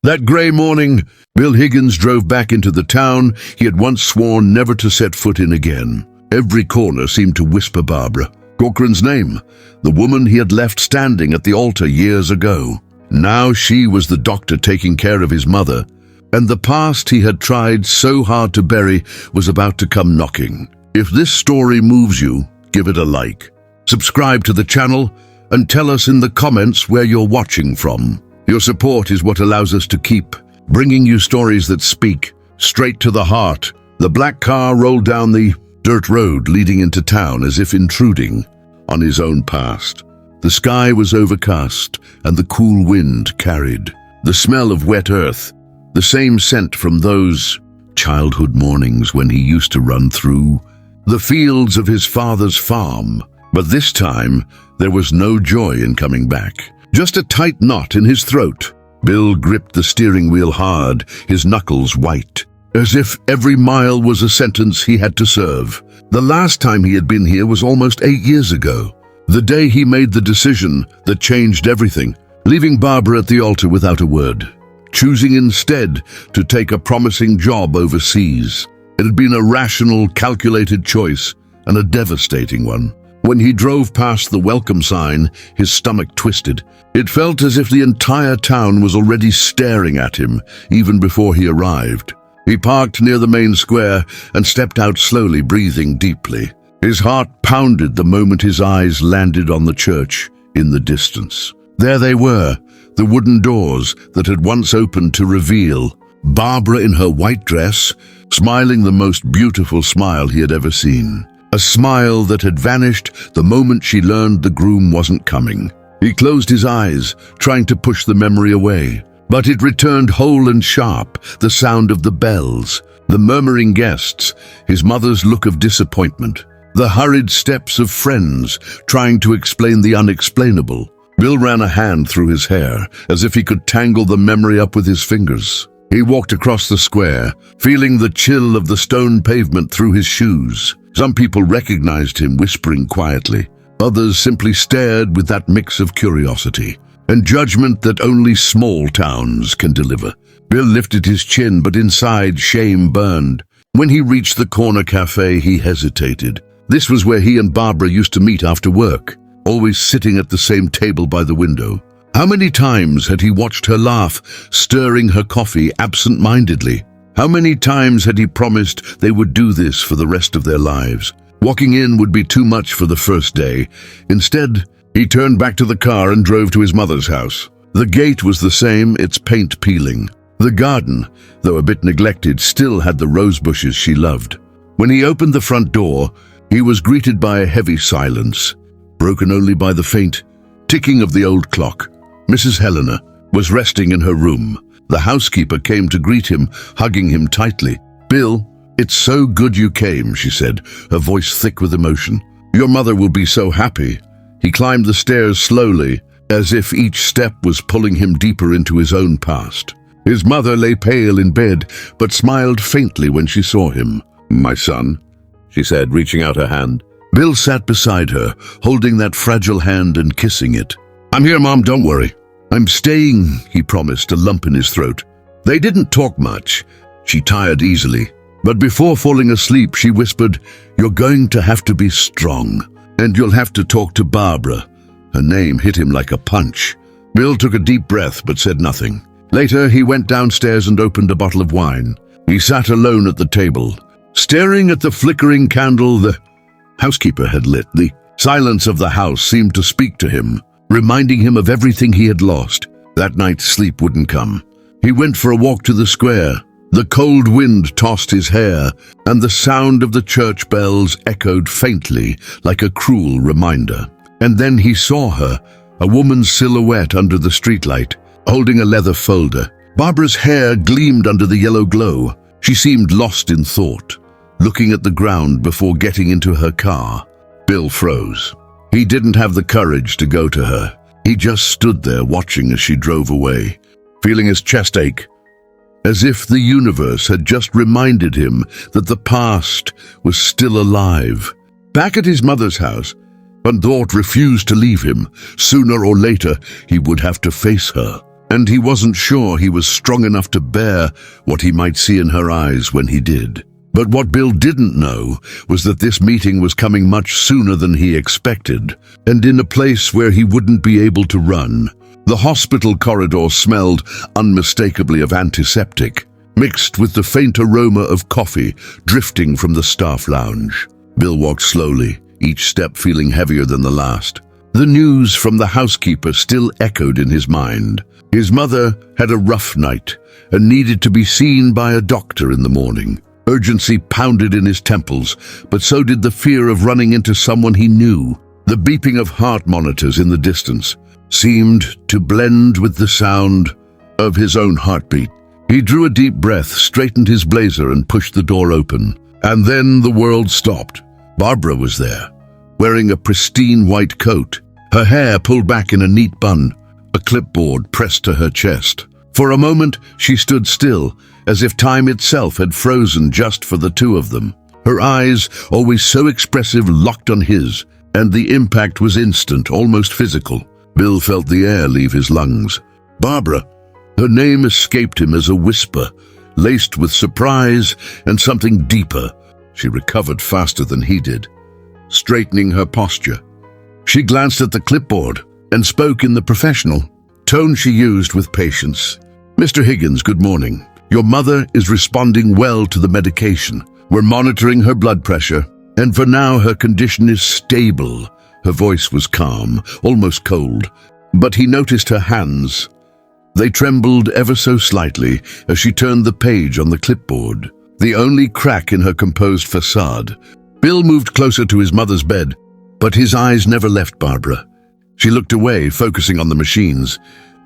That grey morning, Bill Higgins drove back into the town he had once sworn never to set foot in again. Every corner seemed to whisper Barbara Corcoran's name, the woman he had left standing at the altar years ago. Now she was the doctor taking care of his mother, and the past he had tried so hard to bury was about to come knocking. If this story moves you, give it a like. Subscribe to the channel and tell us in the comments where you're watching from. Your support is what allows us to keep bringing you stories that speak straight to the heart. The black car rolled down the dirt road leading into town as if intruding on his own past. The sky was overcast and the cool wind carried the smell of wet earth, the same scent from those childhood mornings when he used to run through the fields of his father's farm. But this time, there was no joy in coming back. Just a tight knot in his throat. Bill gripped the steering wheel hard, his knuckles white, as if every mile was a sentence he had to serve. The last time he had been here was almost 8 years ago, the day he made the decision that changed everything, leaving Barbara at the altar without a word, choosing instead to take a promising job overseas. It had been a rational, calculated choice, and a devastating one. When he drove past the welcome sign, his stomach twisted. It felt as if the entire town was already staring at him, even before he arrived. He parked near the main square and stepped out slowly, breathing deeply. His heart pounded the moment his eyes landed on the church in the distance. There they were, the wooden doors that had once opened to reveal Barbara in her white dress, smiling the most beautiful smile he had ever seen. A smile that had vanished the moment she learned the groom wasn't coming. He closed his eyes, trying to push the memory away. But it returned whole and sharp, the sound of the bells, the murmuring guests, his mother's look of disappointment, the hurried steps of friends trying to explain the unexplainable. Bill ran a hand through his hair, as if he could tangle the memory up with his fingers. He walked across the square, feeling the chill of the stone pavement through his shoes. Some people recognized him, whispering quietly. Others simply stared with that mix of curiosity and judgment that only small towns can deliver. Bill lifted his chin, but inside shame burned. When he reached the corner cafe, he hesitated. This was where he and Barbara used to meet after work, always sitting at the same table by the window. How many times had he watched her laugh, stirring her coffee absent-mindedly? How many times had he promised they would do this for the rest of their lives? Walking in would be too much for the first day. Instead, he turned back to the car and drove to his mother's house. The gate was the same, its paint peeling. The garden, though a bit neglected, still had the rose bushes she loved. When he opened the front door, he was greeted by a heavy silence, broken only by the faint ticking of the old clock. Mrs. Helena was resting in her room. The housekeeper came to greet him, hugging him tightly. "Bill, it's so good you came," she said, her voice thick with emotion. "Your mother will be so happy." He climbed the stairs slowly, as if each step was pulling him deeper into his own past. His mother lay pale in bed, but smiled faintly when she saw him. "My son," she said, reaching out her hand. Bill sat beside her, holding that fragile hand and kissing it. "I'm here, Mom, don't worry." "I'm staying," he promised, a lump in his throat. They didn't talk much. She tired easily. But before falling asleep, she whispered, "You're going to have to be strong, and you'll have to talk to Barbara." Her name hit him like a punch. Bill took a deep breath but said nothing. Later, he went downstairs and opened a bottle of wine. He sat alone at the table, staring at the flickering candle the housekeeper had lit. The silence of the house seemed to speak to him, reminding him of everything he had lost. That night, sleep wouldn't come. He went for a walk to the square. The cold wind tossed his hair, and the sound of the church bells echoed faintly like a cruel reminder. And then he saw her, a woman's silhouette under the streetlight, holding a leather folder. Barbara's hair gleamed under the yellow glow. She seemed lost in thought, looking at the ground before getting into her car. Bill froze. He didn't have the courage to go to her. He just stood there watching as she drove away, feeling his chest ache, as if the universe had just reminded him that the past was still alive. Back at his mother's house, one thought refused to leave him. Sooner or later, he would have to face her. and he wasn't sure he was strong enough to bear what he might see in her eyes when he did. But what Bill didn't know was that this meeting was coming much sooner than he expected, and in a place where he wouldn't be able to run. The hospital corridor smelled unmistakably of antiseptic, mixed with the faint aroma of coffee drifting from the staff lounge. Bill walked slowly, each step feeling heavier than the last. The news from the housekeeper still echoed in his mind. His mother had a rough night and needed to be seen by a doctor in the morning. Urgency pounded in his temples, but so did the fear of running into someone he knew. The beeping of heart monitors in the distance seemed to blend with the sound of his own heartbeat. He drew a deep breath, straightened his blazer, and pushed the door open. And then the world stopped. Barbara was there, wearing a pristine white coat, her hair pulled back in a neat bun, a clipboard pressed to her chest. For a moment, she stood still, as if time itself had frozen just for the two of them. Her eyes, always so expressive, locked on his, and the impact was instant, almost physical. Bill felt the air leave his lungs. Barbara. Her name escaped him as a whisper, laced with surprise and something deeper. She recovered faster than he did, straightening her posture. She glanced at the clipboard and spoke in the professional tone she used with patience. Mr. Higgins, good morning. Your mother is responding well to the medication. We're monitoring her blood pressure, and for now her condition is stable. Her voice was calm, almost cold, but he noticed her hands. They trembled ever so slightly as she turned the page on the clipboard, the only crack in her composed facade. Bill moved closer to his mother's bed, but his eyes never left Barbara. She looked away, focusing on the machines,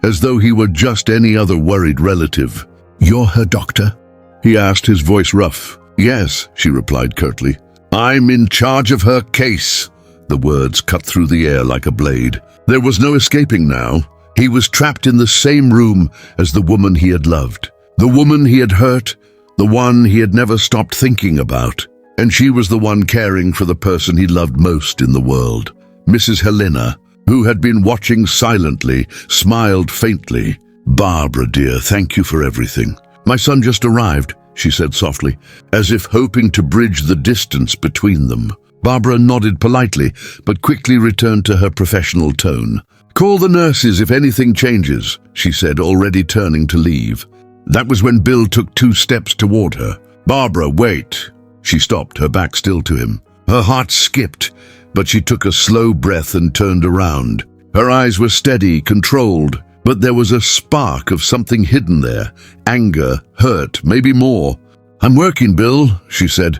as though he were just any other worried relative. You're her doctor? He asked, his voice rough. Yes, she replied curtly. I'm in charge of her case. The words cut through the air like a blade. There was no escaping now. He was trapped in the same room as the woman he had loved, the woman he had hurt, the one he had never stopped thinking about. And she was the one caring for the person he loved most in the world. Mrs. Helena, who had been watching silently, smiled faintly. Barbara, dear, thank you for everything. My son just arrived, she said softly, as if hoping to bridge the distance between them. Barbara nodded politely, but quickly returned to her professional tone. Call the nurses if anything changes, she said, already turning to leave. That was when Bill took 2 steps toward her. Barbara, wait. She stopped, her back still to him. Her heart skipped, but she took a slow breath and turned around. Her eyes were steady, controlled, but there was a spark of something hidden there. Anger, hurt, maybe more. I'm working, Bill, she said,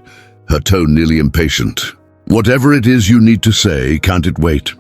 her tone nearly impatient. Whatever it is you need to say, can't it wait?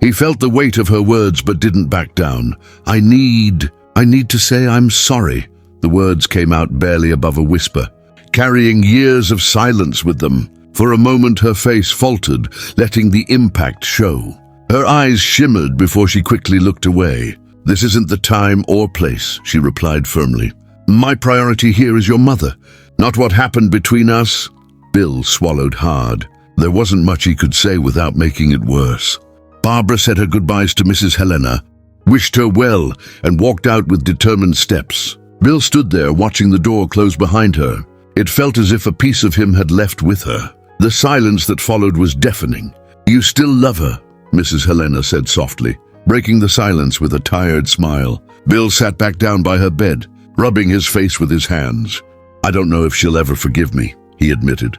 He felt the weight of her words but didn't back down. I need to say I'm sorry. The words came out barely above a whisper, carrying years of silence with them. For a moment her face faltered, letting the impact show. Her eyes shimmered before she quickly looked away. This isn't the time or place, she replied firmly. My priority here is your mother, not what happened between us. Bill swallowed hard. There wasn't much he could say without making it worse. Barbara said her goodbyes to Mrs. Helena, wished her well, and walked out with determined steps. Bill stood there watching the door close behind her. It felt as if a piece of him had left with her. The silence that followed was deafening. You still love her, Mrs. Helena said softly, breaking the silence with a tired smile. Bill sat back down by her bed, rubbing his face with his hands. I don't know if she'll ever forgive me, he admitted.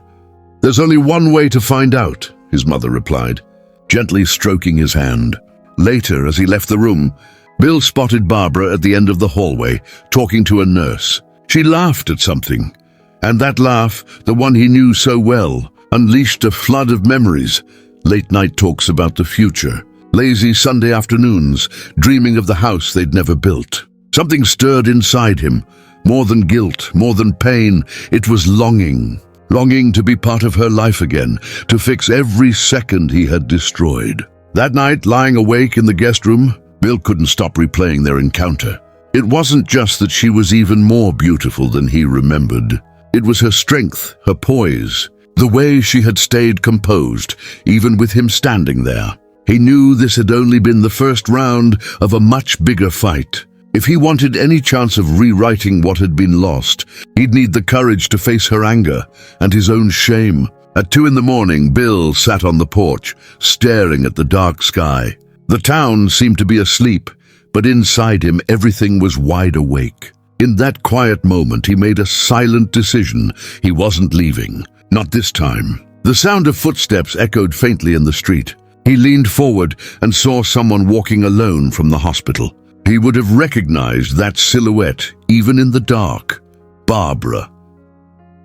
There's only one way to find out, his mother replied, gently stroking his hand. Later, as he left the room, Bill spotted Barbara at the end of the hallway, talking to a nurse. She laughed at something, and that laugh, the one he knew so well, unleashed a flood of memories. Late-night talks about the future, lazy Sunday afternoons, dreaming of the house they'd never built. Something stirred inside him. More than guilt, more than pain, it was longing. Longing to be part of her life again, to fix every second he had destroyed. That night, lying awake in the guest room, Bill couldn't stop replaying their encounter. It wasn't just that she was even more beautiful than he remembered. It was her strength, her poise, the way she had stayed composed, even with him standing there. He knew this had only been the first round of a much bigger fight. If he wanted any chance of rewriting what had been lost, he'd need the courage to face her anger and his own shame. At 2 a.m, Bill sat on the porch, staring at the dark sky. The town seemed to be asleep, but inside him everything was wide awake. In that quiet moment, he made a silent decision. He wasn't leaving. Not this time. The sound of footsteps echoed faintly in the street. He leaned forward and saw someone walking alone from the hospital. He would have recognized that silhouette, even in the dark. Barbara.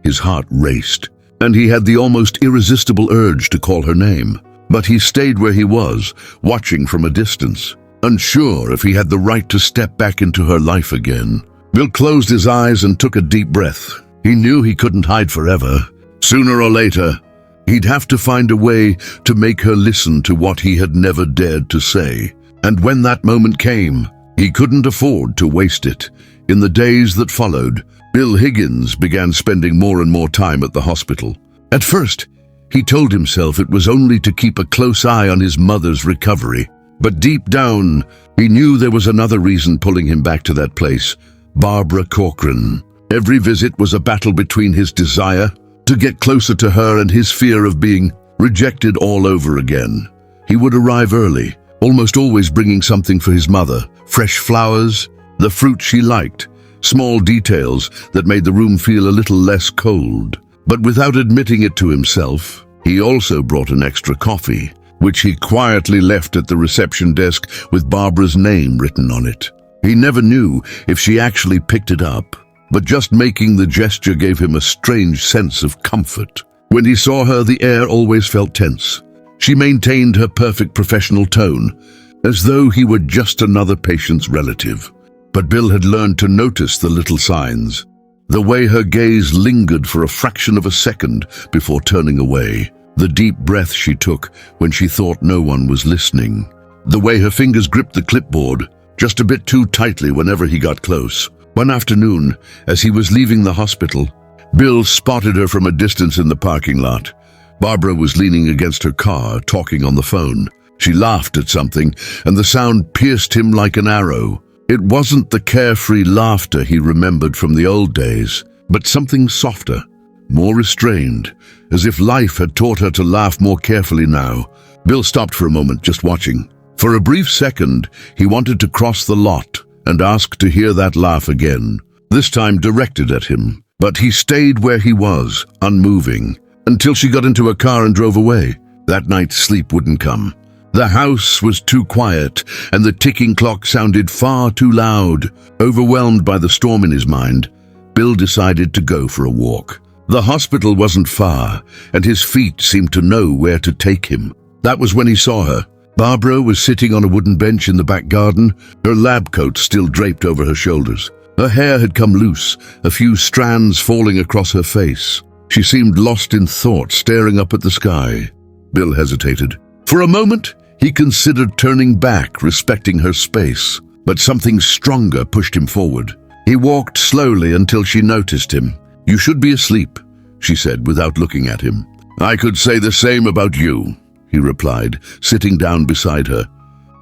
His heart raced, and he had the almost irresistible urge to call her name. But he stayed where he was, watching from a distance, unsure if he had the right to step back into her life again. Bill closed his eyes and took a deep breath. He knew he couldn't hide forever. Sooner or later, he'd have to find a way to make her listen to what he had never dared to say. And when that moment came, he couldn't afford to waste it. In the days that followed, Bill Higgins began spending more and more time at the hospital. At first, he told himself it was only to keep a close eye on his mother's recovery. But deep down, he knew there was another reason pulling him back to that place: Barbara Corcoran. Every visit was a battle between his desire to get closer to her and his fear of being rejected all over again. He would arrive early, almost always bringing something for his mother: fresh flowers, the fruit she liked, small details that made the room feel a little less cold. But without admitting it to himself, he also brought an extra coffee, which he quietly left at the reception desk with Barbara's name written on it. He never knew if she actually picked it up, but just making the gesture gave him a strange sense of comfort. When he saw her, the air always felt tense. She maintained her perfect professional tone, as though he were just another patient's relative. But Bill had learned to notice the little signs. The way her gaze lingered for a fraction of a second before turning away. The deep breath she took when she thought no one was listening. The way her fingers gripped the clipboard just a bit too tightly whenever he got close. One afternoon, as he was leaving the hospital, Bill spotted her from a distance in the parking lot. Barbara was leaning against her car, talking on the phone. She laughed at something, and the sound pierced him like an arrow. It wasn't the carefree laughter he remembered from the old days, but something softer, more restrained, as if life had taught her to laugh more carefully now. Bill stopped for a moment, just watching. For a brief second, he wanted to cross the lot and ask to hear that laugh again, this time directed at him. But he stayed where he was, unmoving, until she got into a car and drove away. That night, sleep wouldn't come. The house was too quiet, and the ticking clock sounded far too loud. Overwhelmed by the storm in his mind, Bill decided to go for a walk. The hospital wasn't far, and his feet seemed to know where to take him. That was when he saw her. Barbara was sitting on a wooden bench in the back garden, her lab coat still draped over her shoulders. Her hair had come loose, a few strands falling across her face. She seemed lost in thought, staring up at the sky. Bill hesitated. For a moment, he considered turning back, respecting her space, but something stronger pushed him forward. He walked slowly until she noticed him. "You should be asleep," she said without looking at him. "I could say the same about you," he replied, sitting down beside her.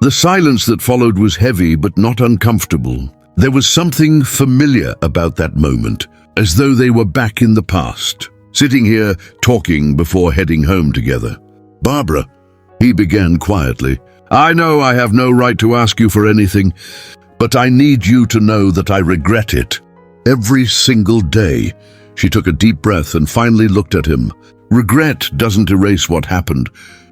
The silence that followed was heavy but not uncomfortable. There was something familiar about that moment, as though they were back in the past, sitting here talking before heading home together. "Barbara," he began quietly, "I know I have no right to ask you for anything, but I need you to know that I regret it. Every single day." She took a deep breath and finally looked at him. "Regret doesn't erase what happened."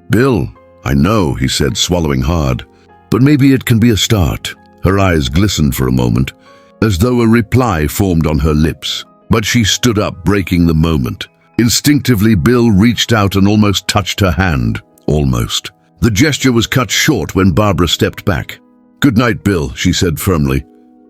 "Bill, I know," he said, swallowing hard, "but maybe it can be a start." Her eyes glistened for a moment, as though a reply formed on her lips. But she stood up, breaking the moment. Instinctively, Bill reached out and almost touched her hand. Almost. The gesture was cut short when Barbara stepped back. "Good night, Bill," she said firmly,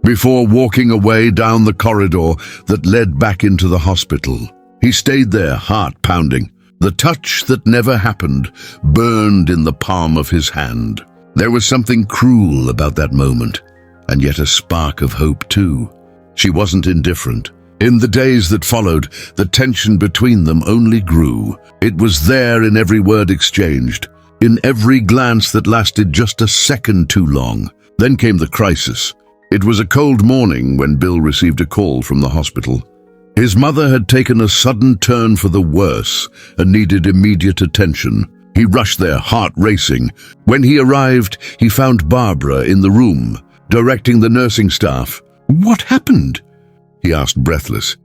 before walking away down the corridor that led back into the hospital. He stayed there, heart pounding. The touch that never happened burned in the palm of his hand. There was something cruel about that moment, and yet a spark of hope too. She wasn't indifferent. In the days that followed, the tension between them only grew. It was there in every word exchanged, in every glance that lasted just a second too long. Then came the crisis. It was a cold morning when Bill received a call from the hospital. His mother had taken a sudden turn for the worse and needed immediate attention. He rushed there, heart racing. When he arrived, he found Barbara in the room, directing the nursing staff. "What happened?" he asked, breathless.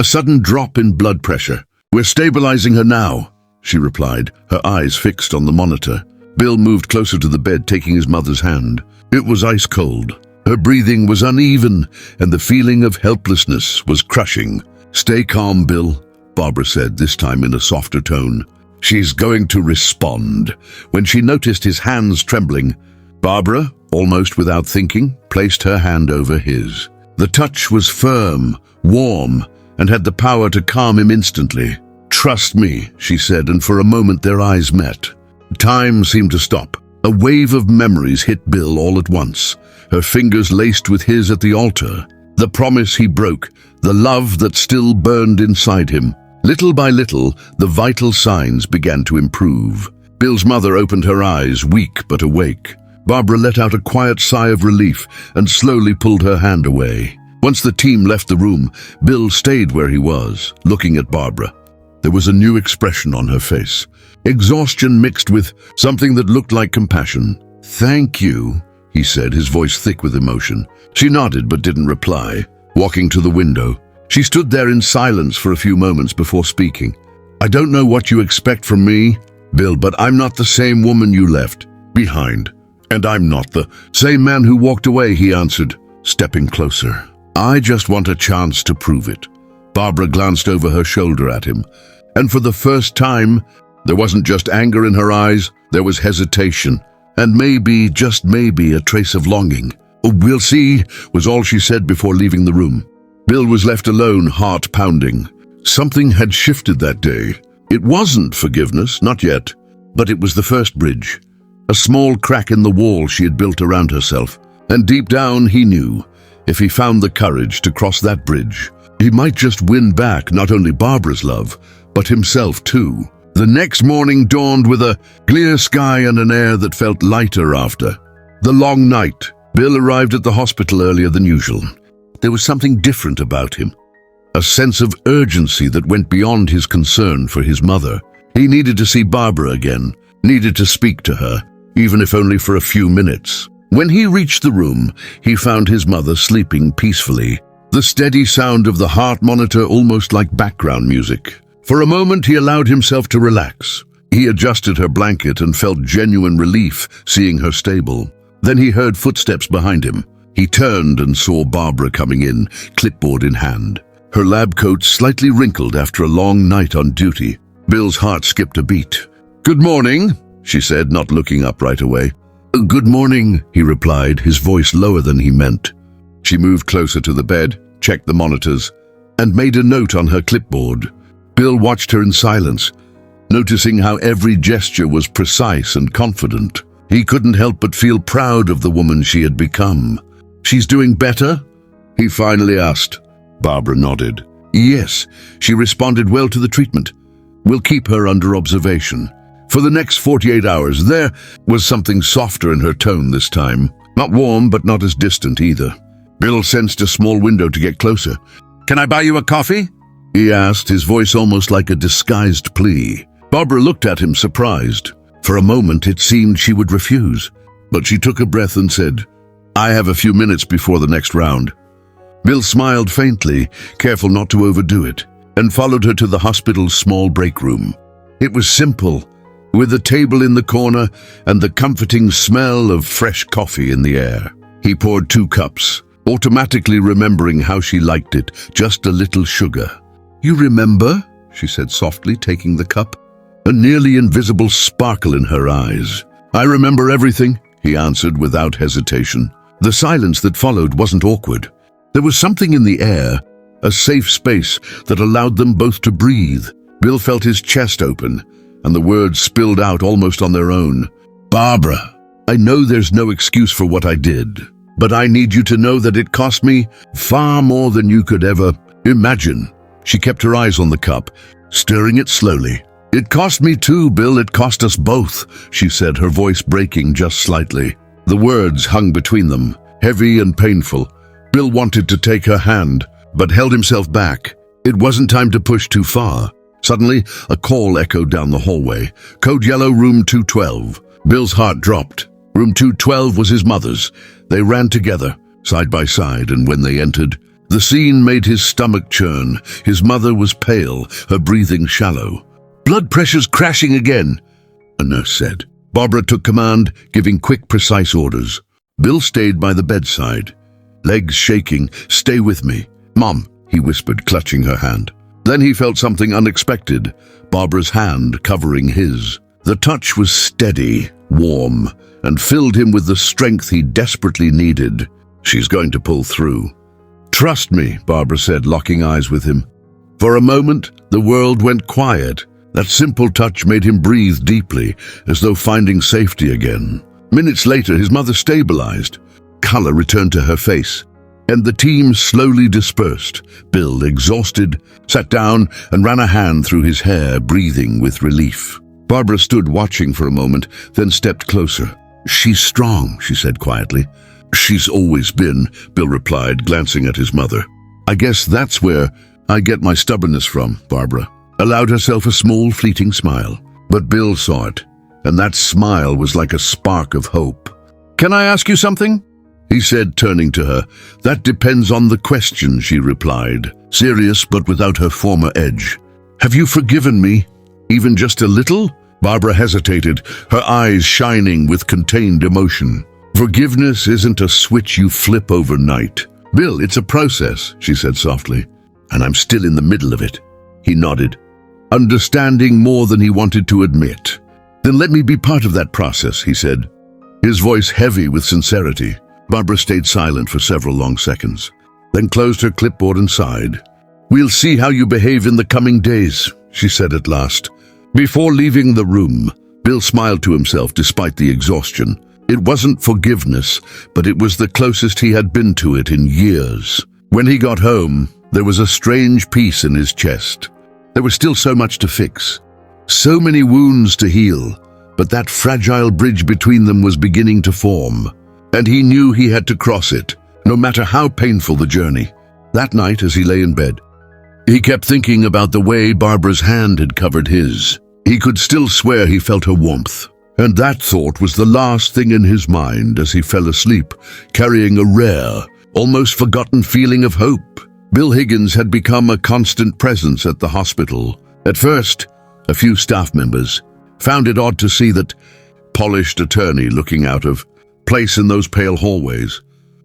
"A sudden drop in blood pressure. We're stabilizing her now," she replied, her eyes fixed on the monitor. Bill moved closer to the bed, taking his mother's hand. It was ice cold. Her breathing was uneven, and the feeling of helplessness was crushing. "Stay calm, Bill," Barbara said, this time in a softer tone. "She's going to respond." When she noticed his hands trembling, Barbara, almost without thinking, placed her hand over his. The touch was firm, warm, and had the power to calm him instantly. "Trust me," she said, and for a moment their eyes met. Time seemed to stop. A wave of memories hit Bill all at once, her fingers laced with his at the altar. The promise he broke, the love that still burned inside him. Little by little, the vital signs began to improve. Bill's mother opened her eyes, weak but awake. Barbara let out a quiet sigh of relief and slowly pulled her hand away. Once the team left the room, Bill stayed where he was, looking at Barbara. There was a new expression on her face, exhaustion mixed with something that looked like compassion. "Thank you," he said, his voice thick with emotion. She nodded but didn't reply. Walking to the window, she stood there in silence for a few moments before speaking. "I don't know what you expect from me, Bill, but I'm not the same woman you left behind. And I'm not the same man who walked away," he answered, stepping closer. "I just want a chance to prove it." Barbara glanced over her shoulder at him, and for the first time, there wasn't just anger in her eyes, there was hesitation, and maybe, just maybe, a trace of longing. "Oh, we'll see," was all she said before leaving the room. Bill was left alone, heart pounding. Something had shifted that day. It wasn't forgiveness, not yet, but it was the first bridge. A small crack in the wall she had built around herself, and deep down he knew, if he found the courage to cross that bridge, he might just win back not only Barbara's love, but himself too. The next morning dawned with a clear sky and an air that felt lighter after the long night. Bill arrived at the hospital earlier than usual. There was something different about him, a sense of urgency that went beyond his concern for his mother. He needed to see Barbara again, needed to speak to her, even if only for a few minutes. When he reached the room, he found his mother sleeping peacefully, the steady sound of the heart monitor almost like background music. For a moment, he allowed himself to relax. He adjusted her blanket and felt genuine relief seeing her stable. Then he heard footsteps behind him. He turned and saw Barbara coming in, clipboard in hand. Her lab coat slightly wrinkled after a long night on duty. Bill's heart skipped a beat. "Good morning," she said, not looking up right away. "Good morning," he replied, his voice lower than he meant. She moved closer to the bed, checked the monitors, and made a note on her clipboard. Bill watched her in silence, noticing how every gesture was precise and confident. He couldn't help but feel proud of the woman she had become. "She's doing better?" he finally asked. Barbara nodded. "Yes," she responded, "well to the treatment. We'll keep her under observation." For the next 48 hours, there was something softer in her tone this time. Not warm, but not as distant either. Bill sensed a small window to get closer. "Can I buy you a coffee?" he asked, his voice almost like a disguised plea. Barbara looked at him, surprised. For a moment, it seemed she would refuse, but she took a breath and said, "I have a few minutes before the next round." Bill smiled faintly, careful not to overdo it, and followed her to the hospital's small break room. It was simple, with a table in the corner and the comforting smell of fresh coffee in the air. He poured 2 cups, automatically remembering how she liked it, just a little sugar. "You remember?" she said softly, taking the cup, a nearly invisible sparkle in her eyes. "I remember everything," he answered without hesitation. The silence that followed wasn't awkward. There was something in the air, a safe space that allowed them both to breathe. Bill felt his chest open, and the words spilled out almost on their own. "Barbara, I know there's no excuse for what I did, but I need you to know that it cost me far more than you could ever imagine." She kept her eyes on the cup, stirring it slowly. "It cost me too, Bill, it cost us both," she said, her voice breaking just slightly. The words hung between them, heavy and painful, Bill wanted to take her hand, but held himself back. It wasn't time to push too far. Suddenly, a call echoed down the hallway. Code yellow, room 212. Bill's heart dropped. Room 212 was his mother's. They ran together, side by side, and when they entered, the scene made his stomach churn. His mother was pale, her breathing shallow. "Blood pressure's crashing again," a nurse said. Barbara took command, giving quick, precise orders. Bill stayed by the bedside, legs shaking. "Stay with me." "Mom," he whispered, clutching her hand. Then he felt something unexpected, Barbara's hand covering his. The touch was steady, warm, and filled him with the strength he desperately needed. "She's going to pull through." "Trust me," Barbara said, locking eyes with him. For a moment, the world went quiet. That simple touch made him breathe deeply, as though finding safety again. Minutes later, his mother stabilized. Color returned to her face, and the team slowly dispersed. Bill, exhausted, sat down and ran a hand through his hair, breathing with relief. Barbara stood watching for a moment, then stepped closer. "She's strong," she said quietly. "She's always been," Bill replied, glancing at his mother. "I guess that's where I get my stubbornness from," Barbara allowed herself a small, fleeting smile. But Bill saw it, and that smile was like a spark of hope. "Can I ask you something?" he said, turning to her. "That depends on the question," she replied, serious but without her former edge. "Have you forgiven me? Even just a little?" Barbara hesitated, her eyes shining with contained emotion. "Forgiveness isn't a switch you flip overnight. Bill, it's a process," she said softly, "and I'm still in the middle of it." He nodded, understanding more than he wanted to admit. "Then let me be part of that process," he said, his voice heavy with sincerity. Barbara stayed silent for several long seconds, then closed her clipboard and sighed. "We'll see how you behave in the coming days," she said at last. Before leaving the room, Bill smiled to himself despite the exhaustion. It wasn't forgiveness, but it was the closest he had been to it in years. When he got home, there was a strange peace in his chest. There was still so much to fix, so many wounds to heal, but that fragile bridge between them was beginning to form, and he knew he had to cross it, no matter how painful the journey. That night, as he lay in bed, he kept thinking about the way Barbara's hand had covered his. He could still swear he felt her warmth, and that thought was the last thing in his mind as he fell asleep, carrying a rare, almost forgotten feeling of hope. Bill Higgins had become a constant presence at the hospital. At first, a few staff members found it odd to see that polished attorney looking out of place in those pale hallways,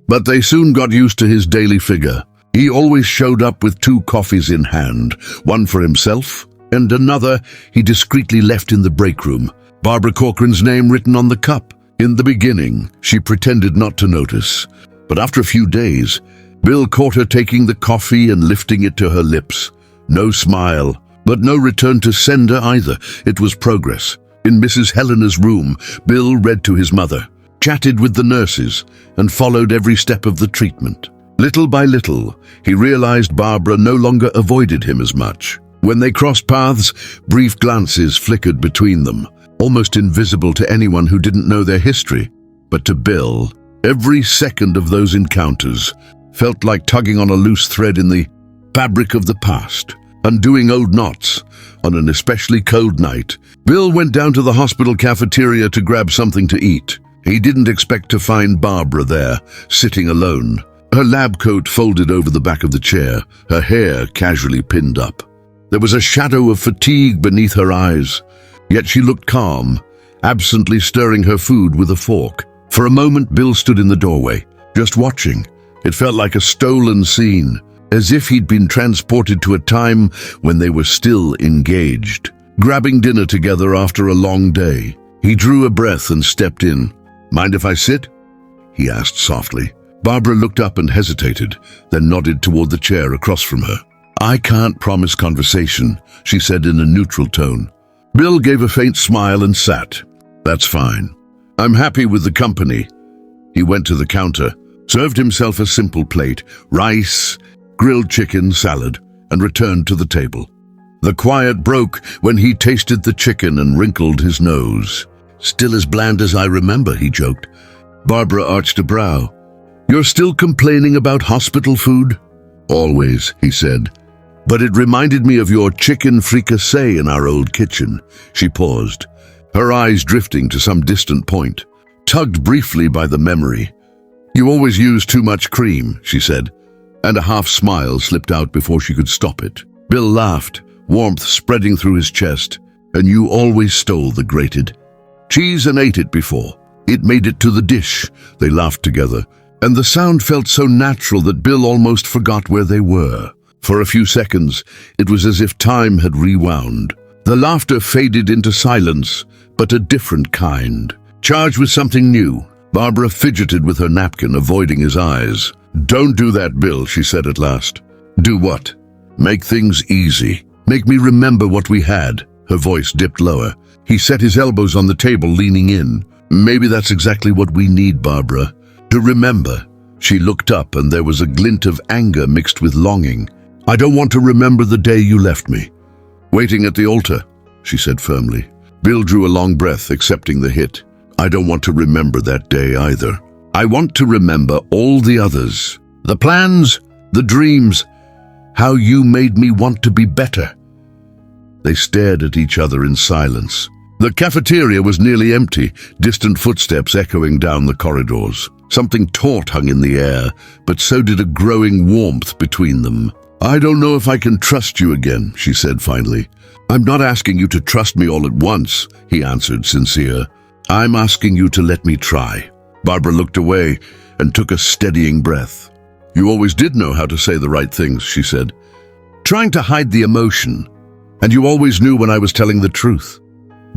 but they soon got used to his daily figure. He always showed up with 2 coffees in hand, one for himself and another he discreetly left in the break room, Barbara Corcoran's name written on the cup. In the beginning, she pretended not to notice, but after a few days, Bill caught her taking the coffee and lifting it to her lips. No smile, but no return to sender either. It was progress. In Mrs. Helena's room, Bill read to his mother, chatted with the nurses, and followed every step of the treatment. Little by little, he realized Barbara no longer avoided him as much. When they crossed paths, brief glances flickered between them, almost invisible to anyone who didn't know their history. But to Bill, every second of those encounters felt like tugging on a loose thread in the fabric of the past, undoing old knots. On an especially cold night, Bill went down to the hospital cafeteria to grab something to eat. He didn't expect to find Barbara there, sitting alone, her lab coat folded over the back of the chair, her hair casually pinned up. There was a shadow of fatigue beneath her eyes, yet she looked calm, absently stirring her food with a fork. For a moment, Bill stood in the doorway, just watching. It felt like a stolen scene, as if he'd been transported to a time when they were still engaged. Grabbing dinner together after a long day, he drew a breath and stepped in. "Mind if I sit?" he asked softly. Barbara looked up and hesitated, then nodded toward the chair across from her. "I can't promise conversation," she said in a neutral tone. Bill gave a faint smile and sat. "That's fine. I'm happy with the company." He went to the counter, served himself a simple plate, rice, grilled chicken, salad, and returned to the table. The quiet broke when he tasted the chicken and wrinkled his nose. "Still as bland as I remember," he joked. Barbara arched a brow. "You're still complaining about hospital food?" "Always," he said. "But it reminded me of your chicken fricassee in our old kitchen." She paused, her eyes drifting to some distant point, tugged briefly by the memory. "You always use too much cream," she said, and a half smile slipped out before she could stop it. Bill laughed, warmth spreading through his chest. "And you always stole the grated cheese and ate it before it made it to the dish." They laughed together, and the sound felt so natural that Bill almost forgot where they were. For a few seconds, it was as if time had rewound. The laughter faded into silence, but a different kind, charged with something new. Barbara fidgeted with her napkin, avoiding his eyes. "Don't do that, Bill," she said at last. "Do what?" "Make things easy. Make me remember what we had." Her voice dipped lower. He set his elbows on the table, leaning in. "Maybe that's exactly what we need, Barbara. To remember." She looked up, and there was a glint of anger mixed with longing. "I don't want to remember the day you left me." "Waiting at the altar," she said firmly. Bill drew a long breath, accepting the hit. "I don't want to remember that day either. I want to remember all the others. The plans, the dreams, how you made me want to be better." They stared at each other in silence. The cafeteria was nearly empty, distant footsteps echoing down the corridors. Something taut hung in the air, but so did a growing warmth between them. "I don't know if I can trust you again," she said finally. "I'm not asking you to trust me all at once," he answered, sincere. "I'm asking you to let me try." Barbara looked away and took a steadying breath. "You always did know how to say the right things," she said, trying to hide the emotion. "And you always knew when I was telling the truth."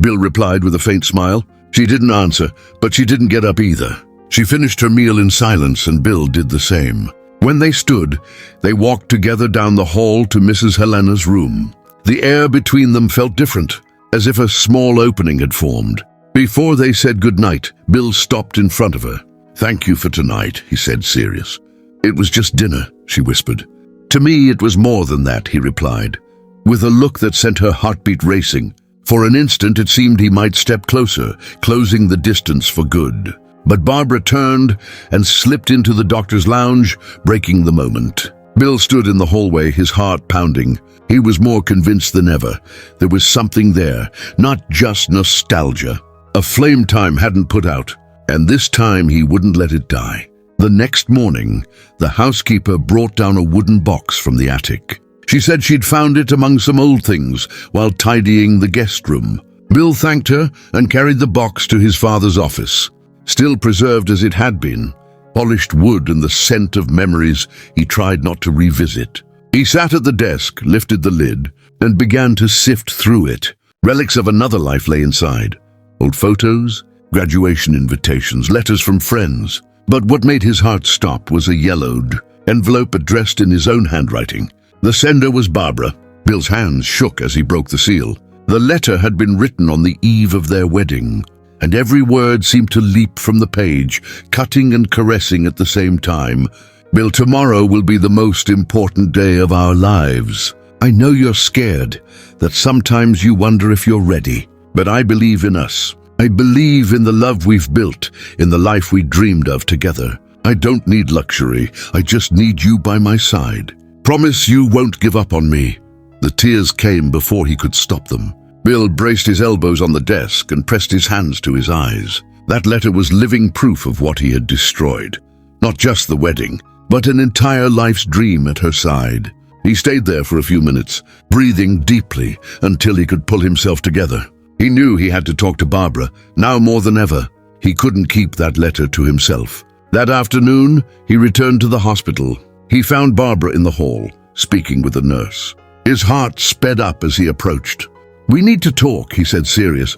Bill replied with a faint smile. She didn't answer, but she didn't get up either. She finished her meal in silence, and Bill did the same. When they stood, they walked together down the hall to Mrs. Helena's room. The air between them felt different, as if a small opening had formed. Before they said goodnight, Bill stopped in front of her. "Thank you for tonight," he said, serious. "It was just dinner," she whispered. "To me, it was more than that," he replied, with a look that sent her heartbeat racing. For an instant, it seemed he might step closer, closing the distance for good. But Barbara turned and slipped into the doctor's lounge, breaking the moment. Bill stood in the hallway, his heart pounding. He was more convinced than ever. There was something there, not just nostalgia. A flame time hadn't put out, and this time he wouldn't let it die. The next morning, the housekeeper brought down a wooden box from the attic. She said she'd found it among some old things while tidying the guest room. Bill thanked her and carried the box to his father's office. Still preserved as it had been, polished wood and the scent of memories he tried not to revisit. He sat at the desk, lifted the lid, and began to sift through it. Relics of another life lay inside. Old photos, graduation invitations, letters from friends. But what made his heart stop was a yellowed envelope addressed in his own handwriting. The sender was Barbara. Bill's hands shook as he broke the seal. The letter had been written on the eve of their wedding, and every word seemed to leap from the page, cutting and caressing at the same time. "Bill, tomorrow will be the most important day of our lives. I know you're scared, that sometimes you wonder if you're ready, but I believe in us. I believe in the love we've built, in the life we dreamed of together. I don't need luxury, I just need you by my side. Promise you won't give up on me." The tears came before he could stop them. Bill braced his elbows on the desk and pressed his hands to his eyes. That letter was living proof of what he had destroyed. Not just the wedding, but an entire life's dream at her side. He stayed there for a few minutes, breathing deeply until he could pull himself together. He knew he had to talk to Barbara, now more than ever. He couldn't keep that letter to himself. That afternoon, he returned to the hospital. He found Barbara in the hall, speaking with the nurse. His heart sped up as he approached. "We need to talk," he said, serious.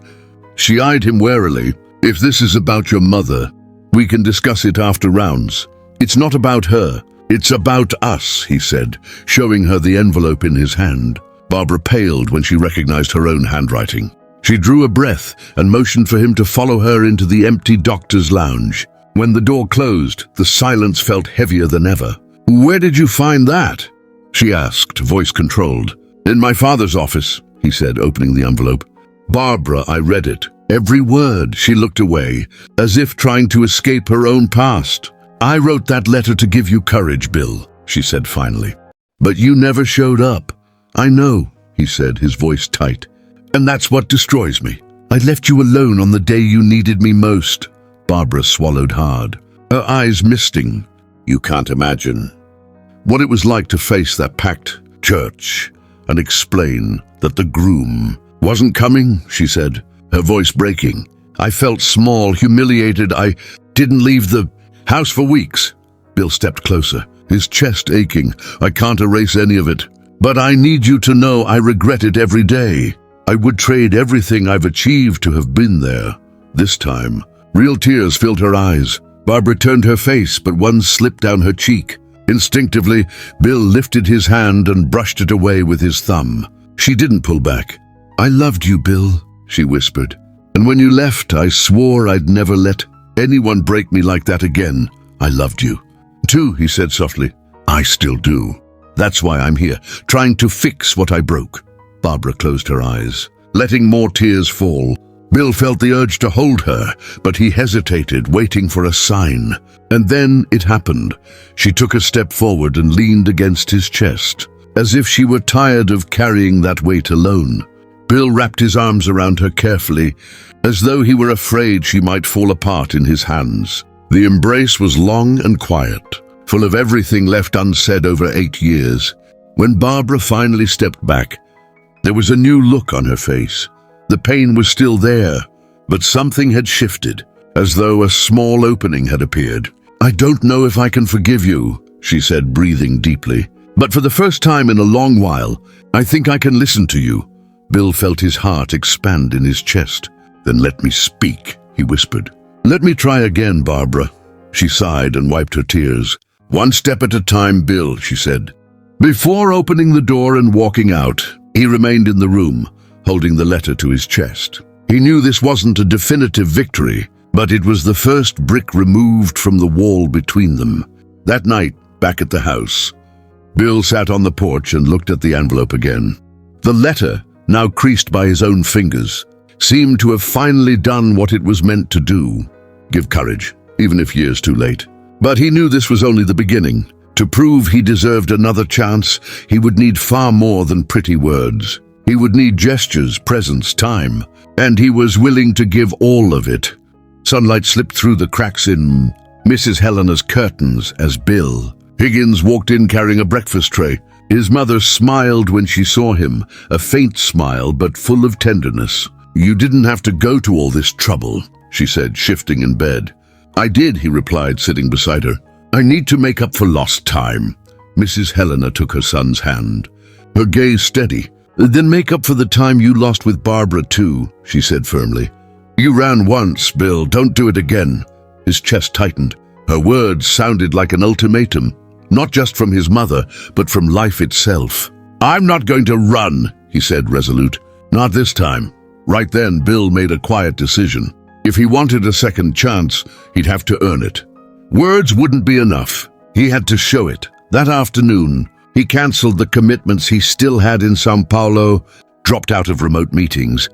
She eyed him warily. "If this is about your mother, we can discuss it after rounds. It's not about her, it's about us," he said, showing her the envelope in his hand. Barbara paled when she recognized her own handwriting. She drew a breath and motioned for him to follow her into the empty doctor's lounge. When the door closed, the silence felt heavier than ever. "Where did you find that?" she asked, voice controlled. "In my father's office," he said, opening the envelope. "Barbara, I read it. Every word." She looked away, as if trying to escape her own past. "I wrote that letter to give you courage, Bill," she said finally. "But you never showed up." "I know," he said, his voice tight. "And that's what destroys me. I left you alone on the day you needed me most." Barbara swallowed hard, her eyes misting. "You can't imagine what it was like to face that packed church and explain that the groom wasn't coming," she said, her voice breaking. "I felt small, humiliated. I didn't leave the house for weeks." Bill stepped closer, his chest aching. "I can't erase any of it, but I need you to know I regret it every day. I would trade everything I've achieved to have been there." This time, real tears filled her eyes. Barbara turned her face, but one slipped down her cheek. Instinctively, Bill lifted his hand and brushed it away with his thumb. She didn't pull back. "I loved you, Bill," she whispered. "And when you left, I swore I'd never let anyone break me like that again. I loved you too," he said softly. "I still do. That's why I'm here, trying to fix what I broke." Barbara closed her eyes, letting more tears fall. Bill felt the urge to hold her, but he hesitated, waiting for a sign. And then it happened. She took a step forward and leaned against his chest, as if she were tired of carrying that weight alone. Bill wrapped his arms around her carefully, as though he were afraid she might fall apart in his hands. The embrace was long and quiet, full of everything left unsaid over 8 years. When Barbara finally stepped back, there was a new look on her face. The pain was still there, but something had shifted, as though a small opening had appeared. "I don't know if I can forgive you," she said, breathing deeply. "But for the first time in a long while, I think I can listen to you." Bill felt his heart expand in his chest. "Then let me speak," he whispered. "Let me try again, Barbara." She sighed and wiped her tears. "One step at a time, Bill," she said. Before opening the door and walking out, he remained in the room, holding the letter to his chest. He knew this wasn't a definitive victory, but it was the first brick removed from the wall between them. That night, back at the house, Bill sat on the porch and looked at the envelope again. The letter, now creased by his own fingers, seemed to have finally done what it was meant to do: give courage, even if years too late. But he knew this was only the beginning. To prove he deserved another chance, he would need far more than pretty words. He would need gestures, presence, time, and he was willing to give all of it. Sunlight slipped through the cracks in Mrs. Helena's curtains as Bill Higgins walked in carrying a breakfast tray. His mother smiled when she saw him, a faint smile but full of tenderness. "You didn't have to go to all this trouble," she said, shifting in bed. "I did," he replied, sitting beside her. "I need to make up for lost time." Mrs. Helena took her son's hand, her gaze steady. "Then make up for the time you lost with Barbara too," she said firmly. "You ran once, Bill. Don't do it again." His chest tightened. Her words sounded like an ultimatum, not just from his mother, but from life itself. "I'm not going to run," he said, resolute. "Not this time." Right then, Bill made a quiet decision. If he wanted a second chance, he'd have to earn it. Words wouldn't be enough. He had to show it. That afternoon, he canceled the commitments he still had in Sao Paulo, dropped out of remote meetings,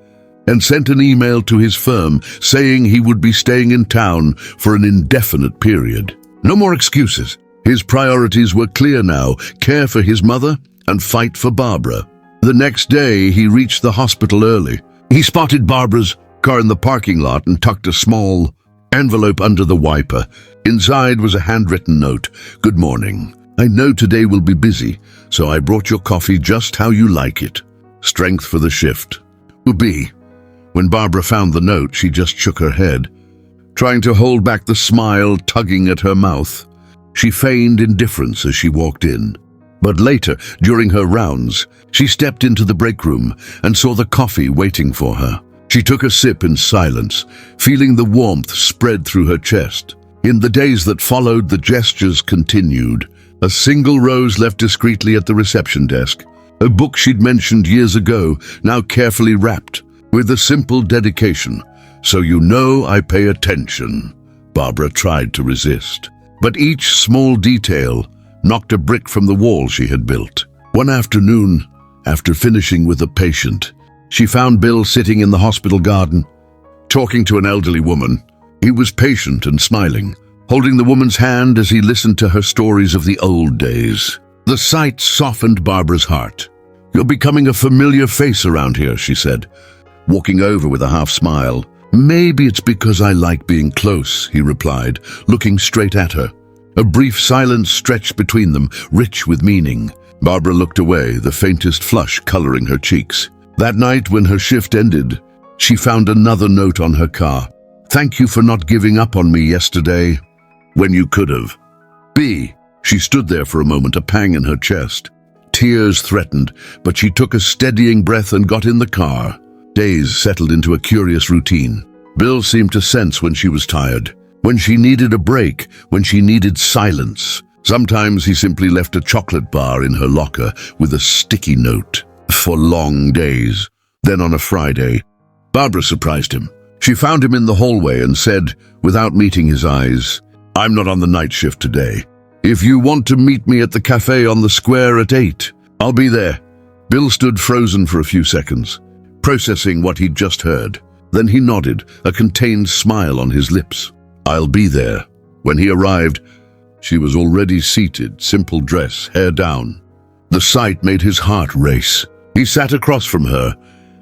and sent an email to his firm saying he would be staying in town for an indefinite period. No more excuses. His priorities were clear now: care for his mother and fight for Barbara. The next day, he reached the hospital early. He spotted Barbara's car in the parking lot and tucked a small envelope under the wiper. Inside was a handwritten note. "Good morning. I know today will be busy, so I brought your coffee just how you like it. Strength for the shift. Ubi." When Barbara found the note, she just shook her head, trying to hold back the smile tugging at her mouth. She feigned indifference as she walked in. But later, during her rounds, she stepped into the break room and saw the coffee waiting for her. She took a sip in silence, feeling the warmth spread through her chest. In the days that followed, the gestures continued. A single rose left discreetly at the reception desk. A book she'd mentioned years ago, now carefully wrapped, with a simple dedication: "So you know I pay attention." Barbara tried to resist, but each small detail knocked a brick from the wall she had built. One afternoon, after finishing with a patient, she found Bill sitting in the hospital garden, talking to an elderly woman. He was patient and smiling, holding the woman's hand as he listened to her stories of the old days. The sight softened Barbara's heart. "You're becoming a familiar face around here," she said, walking over with a half smile. "Maybe it's because I like being close," he replied, looking straight at her. A brief silence stretched between them, rich with meaning. Barbara looked away, the faintest flush coloring her cheeks. That night, when her shift ended, she found another note on her car. "Thank you for not giving up on me yesterday when you could have. B." She stood there for a moment, a pang in her chest. Tears threatened, but she took a steadying breath and got in the car. Days settled into a curious routine. Bill seemed to sense when she was tired, when she needed a break, when she needed silence. Sometimes he simply left a chocolate bar in her locker with a sticky note. For long days. Then on a Friday, Barbara surprised him. She found him in the hallway and said, without meeting his eyes, "I'm not on the night shift today. If you want to meet me at the cafe on the square at 8, I'll be there." Bill stood frozen for a few seconds, processing what he'd just heard. Then he nodded, a contained smile on his lips. "I'll be there." When he arrived, she was already seated, simple dress, hair down. The sight made his heart race. He sat across from her,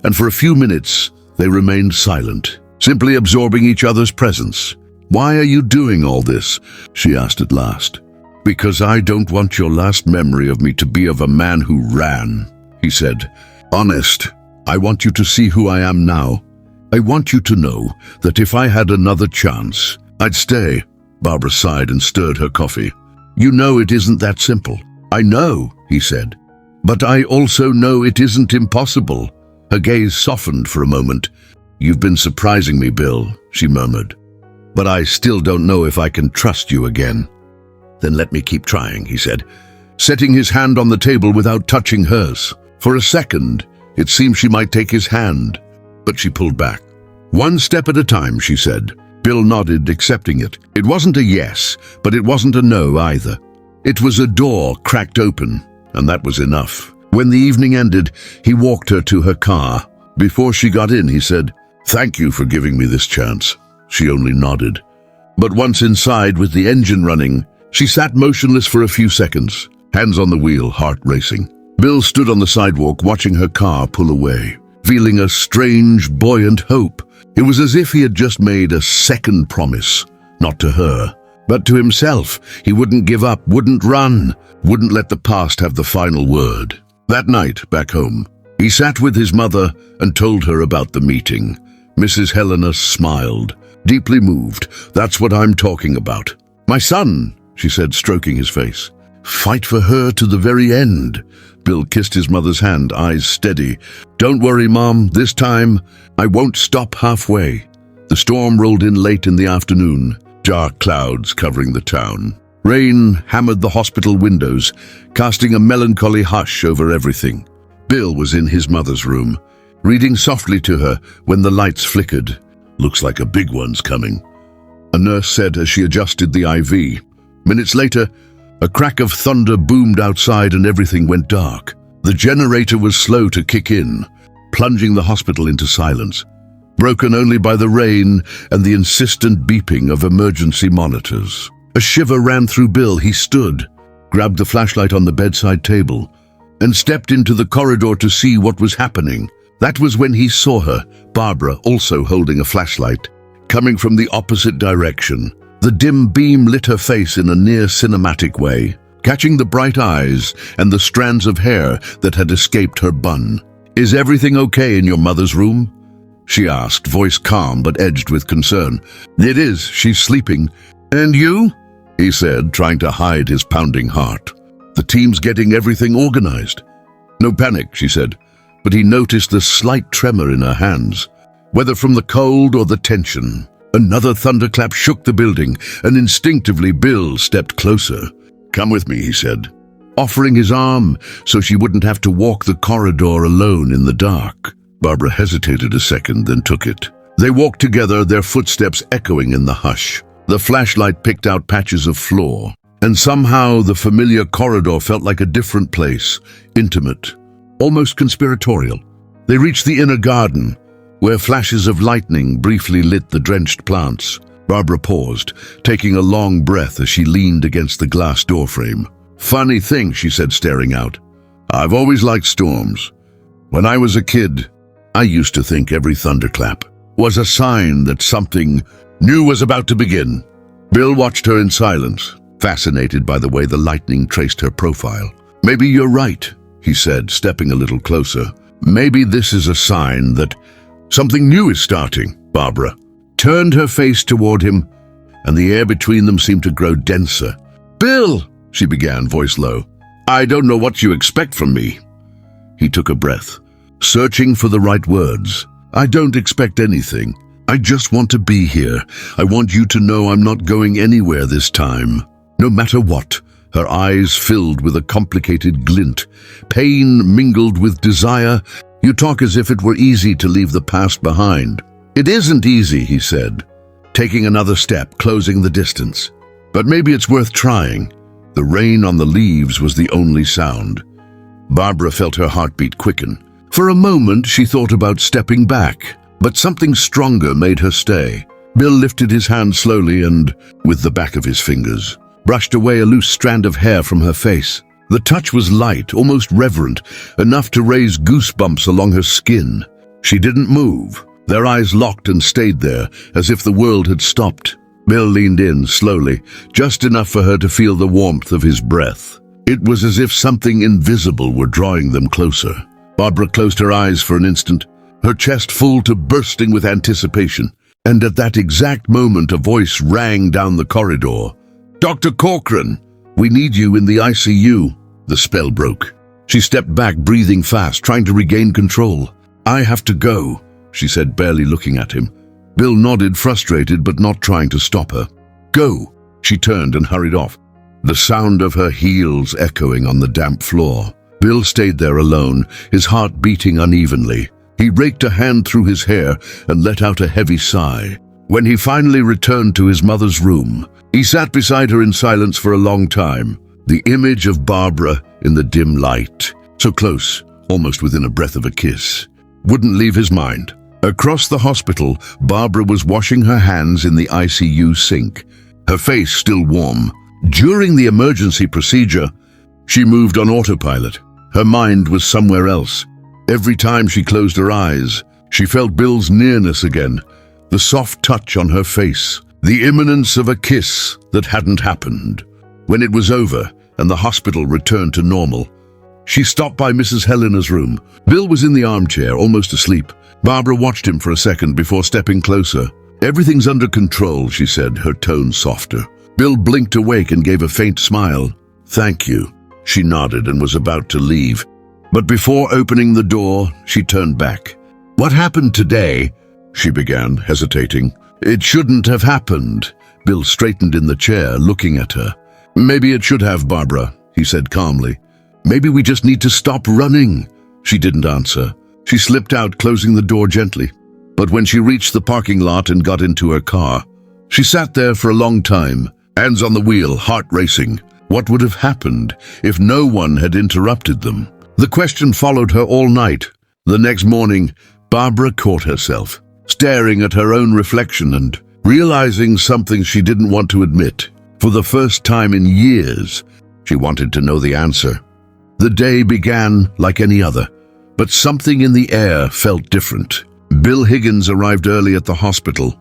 and for a few minutes they remained silent, simply absorbing each other's presence. "Why are you doing all this?" she asked at last. "Because I don't want your last memory of me to be of a man who ran," he said. "Honest, I want you to see who I am now. I want you to know that if I had another chance, I'd stay." Barbara sighed and stirred her coffee. "You know it isn't that simple." "I know," he said. "But I also know it isn't impossible." Her gaze softened for a moment. "You've been surprising me, Bill," she murmured. "But I still don't know if I can trust you again." "Then let me keep trying," he said, setting his hand on the table without touching hers. For a second, it seemed she might take his hand, but she pulled back. "One step at a time," she said. Bill nodded, accepting it. It wasn't a yes, but it wasn't a no either. It was a door cracked open, and that was enough. When the evening ended, he walked her to her car. Before she got in, he said, "Thank you for giving me this chance." She only nodded. But once inside, with the engine running, she sat motionless for a few seconds, hands on the wheel, heart racing. Bill stood on the sidewalk watching her car pull away, feeling a strange, buoyant hope. It was as if he had just made a second promise, not to her, but to himself. He wouldn't give up, wouldn't run, wouldn't let the past have the final word. That night, back home, he sat with his mother and told her about the meeting. Mrs. Helena smiled, deeply moved. "That's what I'm talking about. My son," she said, stroking his face. "Fight for her to the very end." Bill kissed his mother's hand, eyes steady. "Don't worry, Mom. This time, I won't stop halfway." The storm rolled in late in the afternoon, dark clouds covering the town. Rain hammered the hospital windows, casting a melancholy hush over everything. Bill was in his mother's room, reading softly to her when the lights flickered. "Looks like a big one's coming," a nurse said as she adjusted the IV. Minutes later, a crack of thunder boomed outside and everything went dark. The generator was slow to kick in, plunging the hospital into silence, broken only by the rain and the insistent beeping of emergency monitors. A shiver ran through Bill. He stood, grabbed the flashlight on the bedside table, and stepped into the corridor to see what was happening. That was when he saw her, Barbara, also holding a flashlight, coming from the opposite direction. The dim beam lit her face in a near-cinematic way, catching the bright eyes and the strands of hair that had escaped her bun. "Is everything okay in your mother's room?" she asked, voice calm but edged with concern. "It is. She's sleeping." "And you?" he said, trying to hide his pounding heart. "The team's getting everything organized." "No panic," she said, but he noticed the slight tremor in her hands, whether from the cold or the tension. Another thunderclap shook the building, and instinctively Bill stepped closer. "Come with me," he said, offering his arm so she wouldn't have to walk the corridor alone in the dark. Barbara hesitated a second, then took it. They walked together, their footsteps echoing in the hush. The flashlight picked out patches of floor, and somehow the familiar corridor felt like a different place, intimate, almost conspiratorial. They reached the inner garden, where flashes of lightning briefly lit the drenched plants. Barbara paused, taking a long breath as she leaned against the glass doorframe. "Funny thing," she said, staring out. "I've always liked storms. When I was a kid, I used to think every thunderclap was a sign that something new was about to begin." Bill watched her in silence, fascinated by the way the lightning traced her profile. "Maybe you're right," he said, stepping a little closer. "Maybe this is a sign that something new is starting." Barbara turned her face toward him, and the air between them seemed to grow denser. "Bill," she began, voice low, "I don't know what you expect from me." He took a breath, searching for the right words. "I don't expect anything. I just want to be here. I want you to know I'm not going anywhere this time. No matter what." Her eyes filled with a complicated glint, pain mingled with desire. "You talk as if it were easy to leave the past behind." "It isn't easy," he said, taking another step, closing the distance. "But maybe it's worth trying." The rain on the leaves was the only sound. Barbara felt her heartbeat quicken. For a moment, she thought about stepping back, but something stronger made her stay. Bill lifted his hand slowly and, with the back of his fingers, brushed away a loose strand of hair from her face. The touch was light, almost reverent, enough to raise goosebumps along her skin. She didn't move. Their eyes locked and stayed there, as if the world had stopped. Bill leaned in slowly, just enough for her to feel the warmth of his breath. It was as if something invisible were drawing them closer. Barbara closed her eyes for an instant, her chest full to bursting with anticipation. And at that exact moment, a voice rang down the corridor. "Dr. Corcoran, we need you in the ICU." The spell broke. She stepped back, breathing fast, trying to regain control. "I have to go," she said, barely looking at him. Bill nodded, frustrated but not trying to stop her. "Go." She turned and hurried off, the sound of her heels echoing on the damp floor. Bill stayed there alone, his heart beating unevenly. He raked a hand through his hair and let out a heavy sigh. When he finally returned to his mother's room, he sat beside her in silence for a long time. The image of Barbara in the dim light, so close, almost within a breath of a kiss, wouldn't leave his mind. Across the hospital, Barbara was washing her hands in the ICU sink, her face still warm. During the emergency procedure, she moved on autopilot. Her mind was somewhere else. Every time she closed her eyes, she felt Bill's nearness again, the soft touch on her face, the imminence of a kiss that hadn't happened. When it was over and the hospital returned to normal, she stopped by Mrs. Helena's room. Bill was in the armchair, almost asleep. Barbara watched him for a second before stepping closer. "Everything's under control," she said, her tone softer. Bill blinked awake and gave a faint smile. "Thank you." She nodded and was about to leave. But before opening the door, she turned back. "What happened today?" she began, hesitating. "It shouldn't have happened." Bill straightened in the chair, looking at her. "Maybe it should have, Barbara," he said calmly. "Maybe we just need to stop running." She didn't answer. She slipped out, closing the door gently. But when she reached the parking lot and got into her car, she sat there for a long time, hands on the wheel, heart racing. What would have happened if no one had interrupted them? The question followed her all night. The next morning, Barbara caught herself, staring at her own reflection and realizing something she didn't want to admit. For the first time in years, she wanted to know the answer. The day began like any other, but something in the air felt different. Bill Higgins arrived early at the hospital,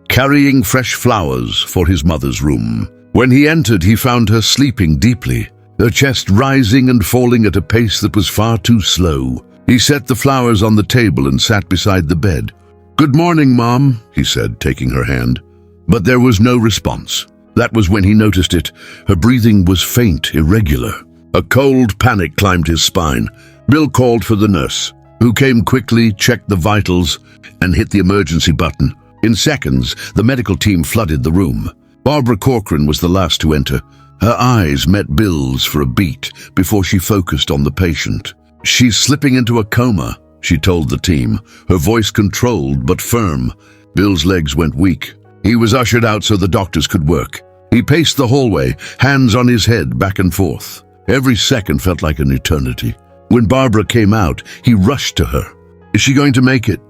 carrying fresh flowers for his mother's room. When he entered, he found her sleeping deeply, her chest rising and falling at a pace that was far too slow. He set the flowers on the table and sat beside the bed. "Good morning, Mom," he said, taking her hand. But there was no response. That was when he noticed it. Her breathing was faint, irregular. A cold panic climbed his spine. Bill called for the nurse, who came quickly, checked the vitals, and hit the emergency button. In seconds, the medical team flooded the room. Barbara Corcoran was the last to enter. Her eyes met Bill's for a beat before she focused on the patient. "She's slipping into a coma," she told the team, her voice controlled but firm. Bill's legs went weak. He was ushered out so the doctors could work. He paced the hallway, hands on his head, back and forth. Every second felt like an eternity. When Barbara came out, he rushed to her. "Is she going to make it?"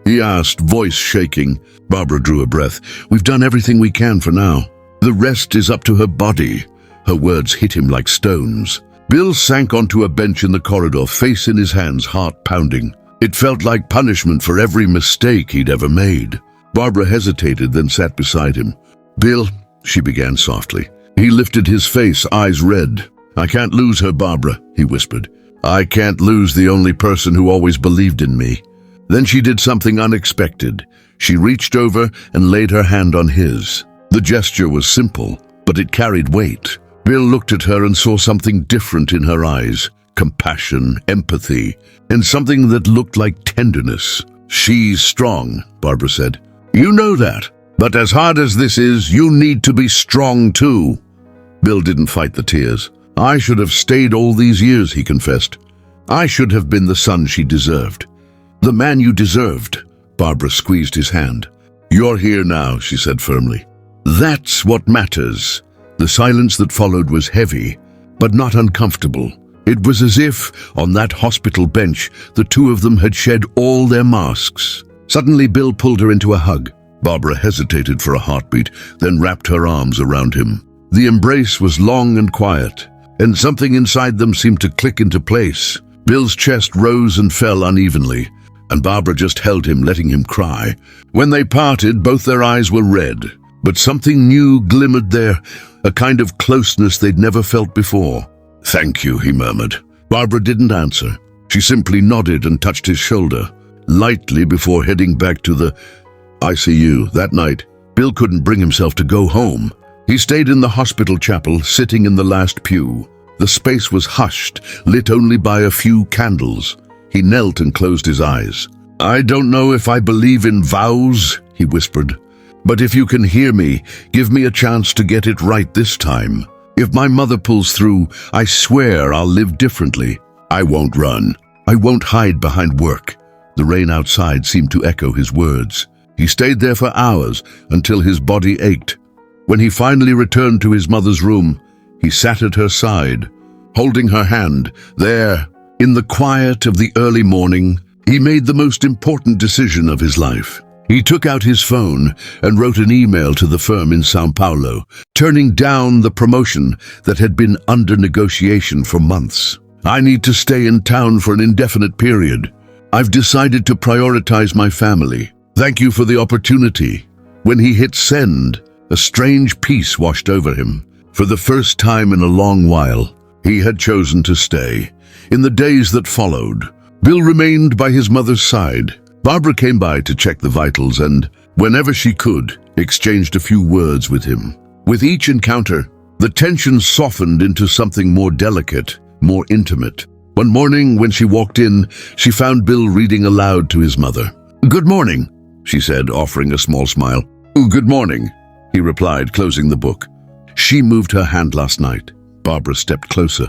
he asked, voice shaking. Barbara drew a breath. We've done everything we can for now. The rest is up to her body. Her words hit him like stones. Bill sank onto a bench in the corridor, face in his hands, heart pounding. It felt like punishment for every mistake he'd ever made. Barbara hesitated, then sat beside him. Bill, she began softly. He lifted his face, eyes red. I can't lose her, Barbara, he whispered. I can't lose the only person who always believed in me. Then she did something unexpected. She reached over and laid her hand on his. The gesture was simple, but it carried weight. Bill looked at her and saw something different in her eyes. Compassion, empathy, and something that looked like tenderness. She's strong, Barbara said. You know that. But as hard as this is, you need to be strong too. Bill didn't fight the tears. I should have stayed all these years, he confessed. I should have been the son she deserved. The man you deserved. Barbara squeezed his hand. You're here now, she said firmly. That's what matters. The silence that followed was heavy, but not uncomfortable. It was as if, on that hospital bench, the two of them had shed all their masks. Suddenly, Bill pulled her into a hug. Barbara hesitated for a heartbeat, then wrapped her arms around him. The embrace was long and quiet, and something inside them seemed to click into place. Bill's chest rose and fell unevenly, and Barbara just held him, letting him cry. When they parted, both their eyes were red, but something new glimmered there, a kind of closeness they'd never felt before. Thank you, he murmured. Barbara didn't answer. She simply nodded and touched his shoulder, lightly before heading back to the ICU. That night, Bill couldn't bring himself to go home. He stayed in the hospital chapel, sitting in the last pew. The space was hushed, lit only by a few candles. He knelt and closed his eyes. I don't know if I believe in vows, he whispered, but if you can hear me, give me a chance to get it right this time. If my mother pulls through, I swear I'll live differently. I won't run. I won't hide behind work. The rain outside seemed to echo his words. He stayed there for hours until his body ached. When he finally returned to his mother's room, he sat at her side, holding her hand. There, in the quiet of the early morning, he made the most important decision of his life. He took out his phone and wrote an email to the firm in São Paulo, turning down the promotion that had been under negotiation for months. I need to stay in town for an indefinite period. I've decided to prioritize my family. Thank you for the opportunity. When he hit send, a strange peace washed over him. For the first time in a long while, he had chosen to stay. In the days that followed, Bill remained by his mother's side. Barbara came by to check the vitals and, whenever she could, exchanged a few words with him. With each encounter, the tension softened into something more delicate, more intimate. One morning, when she walked in, she found Bill reading aloud to his mother. Good morning, she said, offering a small smile. Good morning, he replied, closing the book. She moved her hand last night. Barbara stepped closer,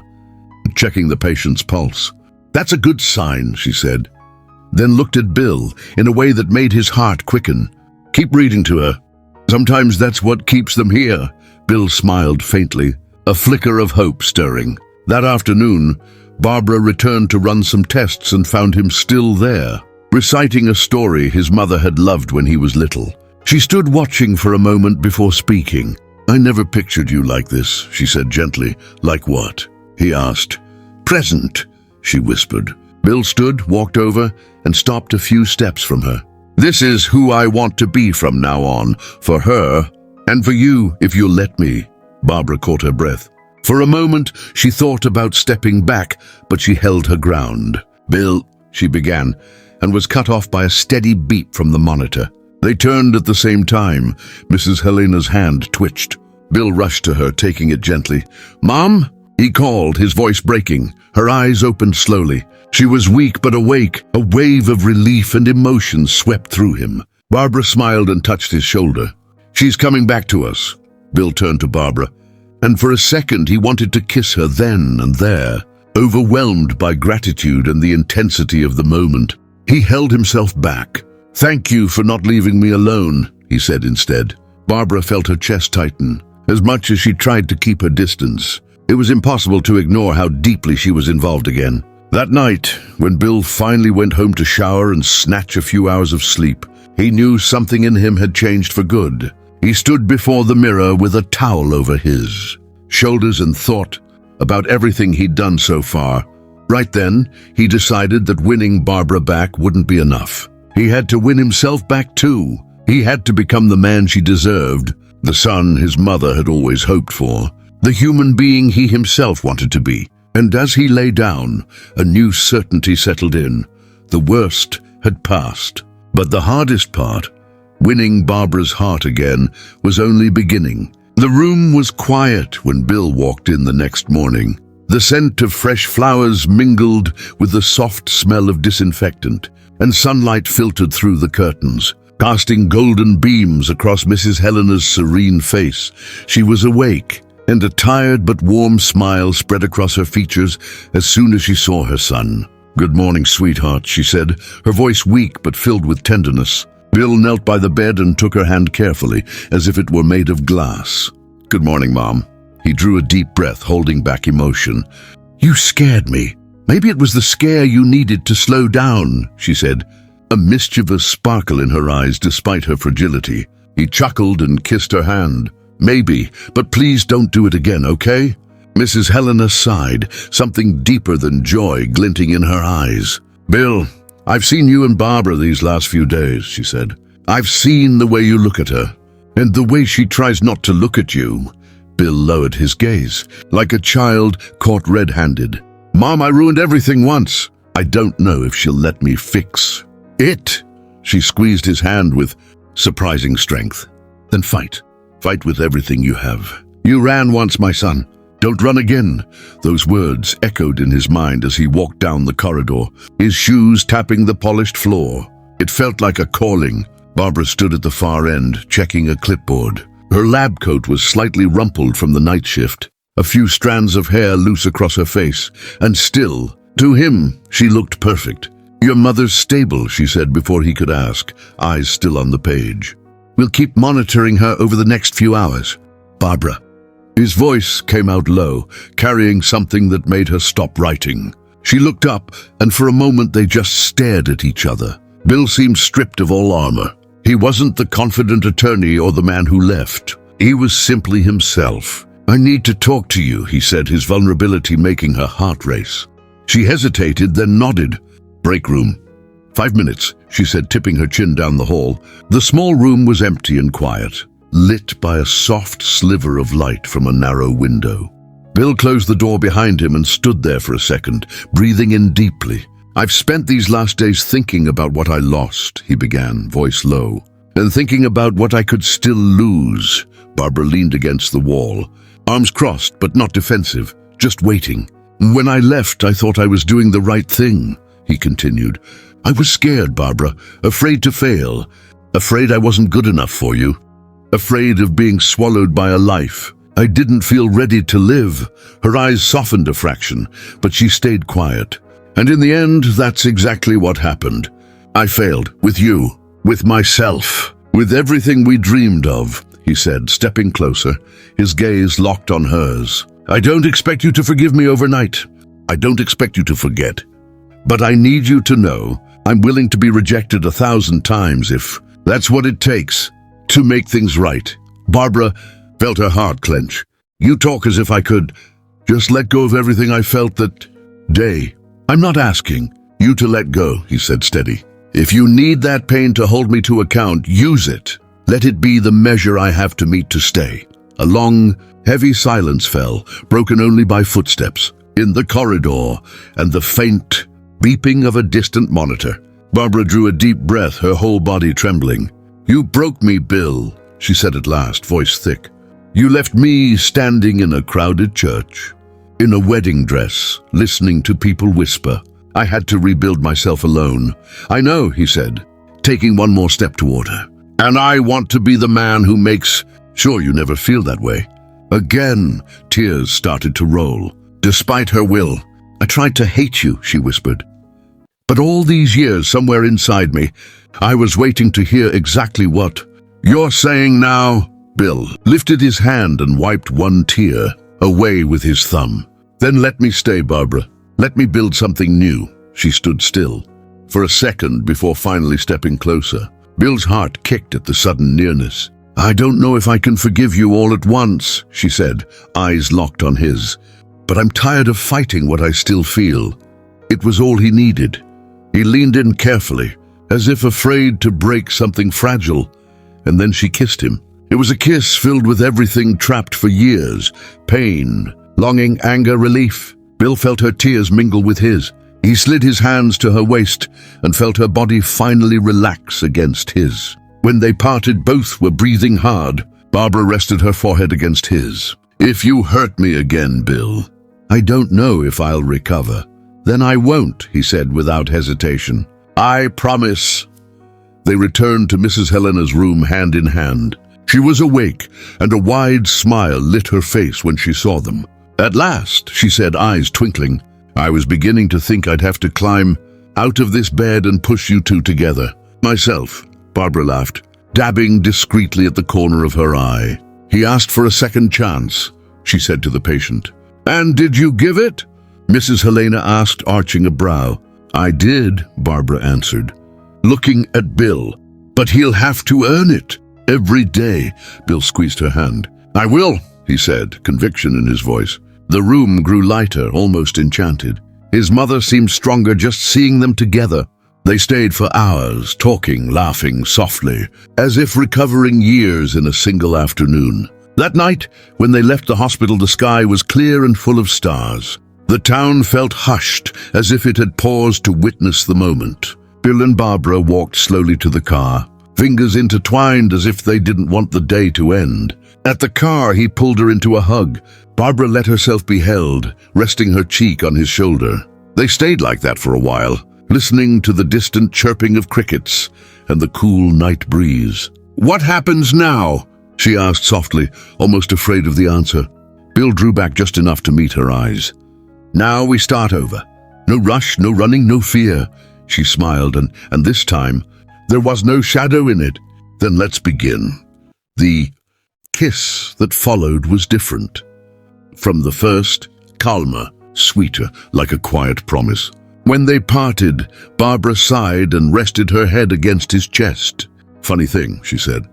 checking the patient's pulse. That's a good sign, she said, then looked at Bill in a way that made his heart quicken. Keep reading to her. Sometimes that's what keeps them here. Bill smiled faintly, a flicker of hope stirring. That afternoon, Barbara returned to run some tests and found him still there, reciting a story his mother had loved when he was little. She stood watching for a moment before speaking. I never pictured you like this, she said gently. Like what? He asked. Present, she whispered. Bill stood, walked over, and stopped a few steps from her. This is who I want to be from now on, for her, and for you, if you'll let me. Barbara caught her breath. For a moment, she thought about stepping back, but she held her ground. Bill, she began, and was cut off by a steady beep from the monitor. They turned at the same time. Mrs. Helena's hand twitched. Bill rushed to her, taking it gently. Mom? He called, his voice breaking. Her eyes opened slowly. She was weak but awake. A wave of relief and emotion swept through him. Barbara smiled and touched his shoulder. She's coming back to us. Bill turned to Barbara, and for a second he wanted to kiss her then and there, overwhelmed by gratitude and the intensity of the moment. He held himself back. Thank you for not leaving me alone, he said instead. Barbara felt her chest tighten. As much as she tried to keep her distance, it was impossible to ignore how deeply she was involved again. That night, When Bill finally went home to shower and snatch a few hours of sleep, he knew something in him had changed for good. He stood before the mirror with a towel over his shoulders and thought about everything he'd done so far. Right then, he decided that winning Barbara back wouldn't be enough. He had to win himself back too. He had to become the man she deserved, the son his mother had always hoped for, the human being he himself wanted to be. And as he lay down, a new certainty settled in. The worst had passed. But the hardest part, winning Barbara's heart again, was only beginning. The room was quiet when Bill walked in the next morning. The scent of fresh flowers mingled with the soft smell of disinfectant, and sunlight filtered through the curtains, casting golden beams across Mrs. Helena's serene face. She was awake, and a tired but warm smile spread across her features as soon as she saw her son. "Good morning, sweetheart," she said, her voice weak but filled with tenderness. Bill knelt by the bed and took her hand carefully, as if it were made of glass. "Good morning, Mom." He drew a deep breath, holding back emotion. "You scared me. Maybe it was the scare you needed to slow down," she said, a mischievous sparkle in her eyes despite her fragility. He chuckled and kissed her hand. "Maybe, but please don't do it again, okay?" Mrs. Helena sighed, something deeper than joy glinting in her eyes. "Bill, I've seen you and Barbara these last few days," she said. "I've seen the way you look at her, and the way she tries not to look at you." Bill lowered his gaze, like a child caught red-handed. "Mom, I ruined everything once. I don't know if she'll let me fix it." She squeezed his hand with surprising strength. "Then fight. Fight with everything you have. You ran once, my son. Don't run again." Those words echoed in his mind as he walked down the corridor, his shoes tapping the polished floor. It felt like a calling. Barbara stood at the far end, checking a clipboard. Her lab coat was slightly rumpled from the night shift, a few strands of hair loose across her face, and still, to him, she looked perfect. "Your mother's stable," she said before he could ask, eyes still on the page. "We'll keep monitoring her over the next few hours. Barbara." His voice came out low, carrying something that made her stop writing. She looked up, and for a moment they just stared at each other. Bill seemed stripped of all armor. He wasn't the confident attorney or the man who left. He was simply himself. "I need to talk to you," he said, his vulnerability making her heart race. She hesitated, then nodded. "Break room." "5 minutes," she said, tipping her chin down the hall. The small room was empty and quiet, lit by a soft sliver of light from a narrow window. Bill closed the door behind him and stood there for a second, breathing in deeply. "I've spent these last days thinking about what I lost," he began, voice low, "and thinking about what I could still lose." Barbara leaned against the wall, arms crossed but not defensive, just waiting. "When I left, I thought I was doing the right thing," he continued. "I was scared, Barbara, afraid to fail, afraid I wasn't good enough for you, afraid of being swallowed by a life. I didn't feel ready to live." Her eyes softened a fraction, but she stayed quiet. "And in the end, that's exactly what happened. I failed, with you, with myself, with everything we dreamed of," he said, stepping closer, his gaze locked on hers. "I don't expect you to forgive me overnight. I don't expect you to forget. But I need you to know I'm willing to be rejected 1,000 times if that's what it takes to make things right." Barbara felt her heart clench. "You talk as if I could just let go of everything I felt that day." "I'm not asking you to let go," he said steady. "If you need that pain to hold me to account, use it. Let it be the measure I have to meet to stay." A long, heavy silence fell, broken only by footsteps in the corridor and the faint beeping of a distant monitor. Barbara drew a deep breath, her whole body trembling. "You broke me, Bill," she said at last, voice thick. "You left me standing in a crowded church, in a wedding dress, listening to people whisper. I had to rebuild myself alone." "I know," he said, taking one more step toward her. "And I want to be the man who makes sure you never feel that way." Again, tears started to roll. Despite her will, "I tried to hate you," she whispered. "But all these years, somewhere inside me, I was waiting to hear exactly what you're saying now." Bill lifted his hand and wiped one tear away with his thumb. "Then let me stay, Barbara. Let me build something new." She stood still, for a second before finally stepping closer. Bill's heart kicked at the sudden nearness. "I don't know if I can forgive you all at once," she said, eyes locked on his. "But I'm tired of fighting what I still feel." It was all he needed. He leaned in carefully, as if afraid to break something fragile, and then she kissed him. It was a kiss filled with everything trapped for years: pain, longing, anger, relief. Bill felt her tears mingle with his. He slid his hands to her waist and felt her body finally relax against his. When they parted, both were breathing hard. Barbara rested her forehead against his. "If you hurt me again, Bill, I don't know if I'll recover." "Then I won't," he said without hesitation. "I promise." They returned to Mrs. Helena's room hand in hand. She was awake, and a wide smile lit her face when she saw them. "At last," she said, eyes twinkling. "I was beginning to think I'd have to climb out of this bed and push you two together. Myself." Barbara laughed, dabbing discreetly at the corner of her eye. "He asked for a second chance," she said to the patient. "And did you give it?" Mrs. Helena asked, arching a brow. "I did," Barbara answered, looking at Bill. "But he'll have to earn it every day." Bill squeezed her hand. "I will," he said, conviction in his voice. The room grew lighter, almost enchanted. His mother seemed stronger just seeing them together. They stayed for hours, talking, laughing softly, as if recovering years in a single afternoon. That night, when they left the hospital, the sky was clear and full of stars. The town felt hushed, as if it had paused to witness the moment. Bill and Barbara walked slowly to the car, fingers intertwined as if they didn't want the day to end. At the car, he pulled her into a hug. Barbara let herself be held, resting her cheek on his shoulder. They stayed like that for a while, listening to the distant chirping of crickets and the cool night breeze. "What happens now?" she asked softly, almost afraid of the answer. Bill drew back just enough to meet her eyes. "Now we start over. No rush, no running, no fear." She smiled, and this time, there was no shadow in it. "Then let's begin." The kiss that followed was different. From the first, calmer, sweeter, like a quiet promise. When they parted, Barbara sighed and rested her head against his chest. "Funny thing," she said.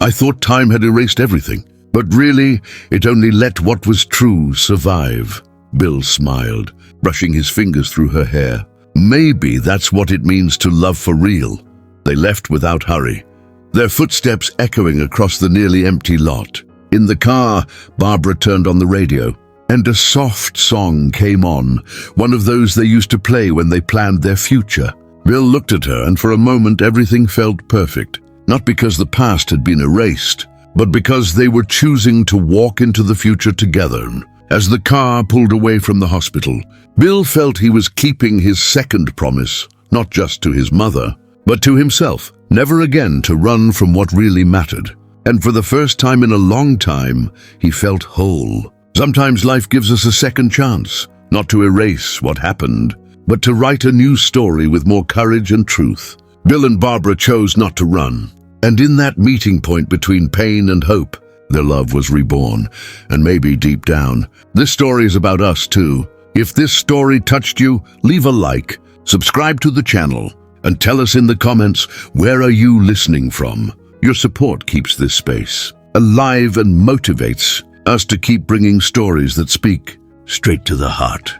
"I thought time had erased everything, but really, it only let what was true survive." Bill smiled, brushing his fingers through her hair. "Maybe that's what it means to love for real." They left without hurry, their footsteps echoing across the nearly empty lot. In the car, Barbara turned on the radio, and a soft song came on, one of those they used to play when they planned their future. Bill looked at her, and for a moment everything felt perfect. Not because the past had been erased, but because they were choosing to walk into the future together. As the car pulled away from the hospital, Bill felt he was keeping his second promise, not just to his mother, but to himself, never again to run from what really mattered. And for the first time in a long time, he felt whole. Sometimes life gives us a second chance, not to erase what happened, but to write a new story with more courage and truth. Bill and Barbara chose not to run, and in that meeting point between pain and hope, their love was reborn. And maybe deep down, this story is about us too. If this story touched you, leave a like, subscribe to the channel, and tell us in the comments, where are you listening from? Your support keeps this space alive and motivates us to keep bringing stories that speak straight to the heart.